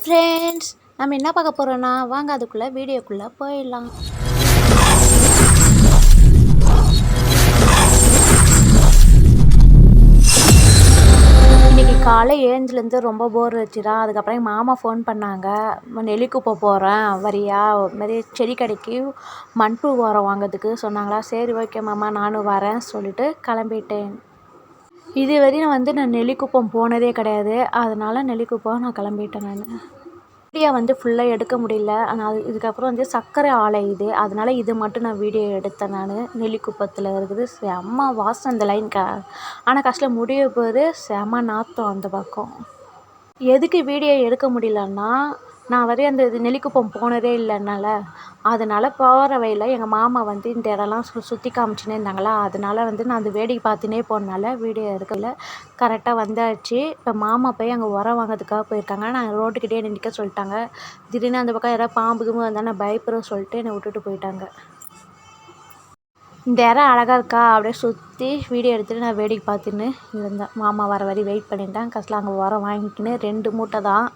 Friends, நம்ம என்ன பார்க்க போகிறோன்னா வாங்க அதுக்குள்ளே வீடியோக்குள்ளே போயிடலாம். இன்றைக்கி காலை ஏஞ்சிலேருந்து ரொம்ப போர் வச்சுதான். அதுக்கப்புறம் எங்கள் மாமா ஃபோன் பண்ணாங்க, நெல்லிக்குப்பை போகிறேன் வரியா, மாதிரி செடி கடைக்கு மண்புழு உரம் வாங்கிறதுக்கு சொன்னாங்களா. சரி ஓகே மாமா நானும் வரேன் சொல்லிட்டு கிளம்பிட்டேன். இதுவரையும் நான் நெல்லிக்குப்பம் போனதே கிடையாது. அதனால் நெல்லிக்குப்பம் நான் கிளம்பிட்டேன். வீடியோ ஃபுல்லாக எடுக்க முடியல. ஆனால் இதுக்கப்புறம் சர்க்கரை ஆலை இது, அதனால் இது மட்டும் நான் வீடியோ எடுத்தேன். நெல்லிக்குப்பத்தில் இருக்குது செம்ம வாசம் அந்த லைன் ஆனால் கஷ்டம் முடிய போது செம்ம நாற்றம் அந்த பக்கம். எதுக்கு வீடியோ எடுக்க முடியலன்னா, நான் அந்த நெல்லிக்குப்பம் போனதே இல்லைனால, அதனால் போகிற வழியில் எங்கள் மாமா இந்த இடம்லாம் சுற்றி காமிச்சுன்னே இருந்தாங்களா. அதனால் நான் அந்த வேடிக்கை பார்த்துனே போனனால வீடியோ எடுக்கல. கரெக்டாக வந்தாச்சு. இப்போ மாமா போய் அங்கே உரம் வாங்கிறதுக்காக போயிருக்காங்க. நான் ரோட்டுக்கிட்டே நிற்க சொல்லிட்டாங்க. திடீர்னு அந்த பக்கம் யாராவது பாம்பு கிம்பு வந்தால் நான் பயப்படுறேன் சொல்லிட்டு என்னை விட்டுட்டு போயிட்டாங்க. இந்த இடம் அழகாக இருக்கா, அப்படியே சுற்றி வீடியோ எடுத்துகிட்டு நான் வேடிக்கை பார்த்துன்னு இருந்தேன். மாமா வர வரை வெயிட் பண்ணிட்டேன். கடைசியில் அங்கே உரம் வாங்கிக்கின்னு 2 மூட்டை தான்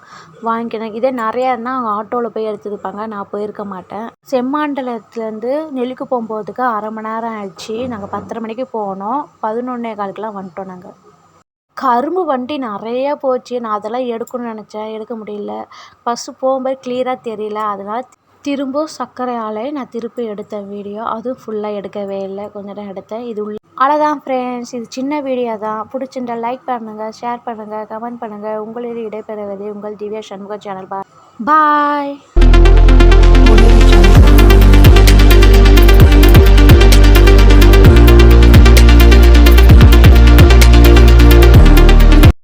வாங்கிக்கினேன். இதே நிறையா இருந்தால் அவங்க ஆட்டோவில் போய் எடுத்துருப்பாங்க, நான் போயிருக்க மாட்டேன். செம்மாண்டலத்துலேருந்து நெல்லிக்குப்பம் போகிறதுக்கு 1/2 மணி நேரம் ஆயிடுச்சு. நாங்கள் 10:30 மணிக்கு போனோம், 11:15 வந்துட்டோம். நாங்கள் கரும்பு வண்டி நிறையா போச்சு. நான் அதெல்லாம் எடுக்கணும்னு நினச்சேன், எடுக்க முடியல. ஃபஸ்ட்டு போகும்போது கிளியராக தெரியல, அதனால் திரும்ப சர்க்கரை ஆலை நான் திருப்பி எடுத்தேன் வீடியோ. அதுவும் ஃபுல்லாக எடுக்கவே இல்லை, கொஞ்சம் தான் எடுத்தேன். இது அவ்வளோதான் ஃப்ரெண்ட்ஸ். இது சின்ன வீடியோ தான். பிடிச்சிருந்தா லைக் பண்ணுங்கள், ஷேர் பண்ணுங்கள், கமெண்ட் பண்ணுங்கள். உங்களிடம் இடைபெறுவது உங்கள் திவ்யா சண்முகம் சேனல். பாய்.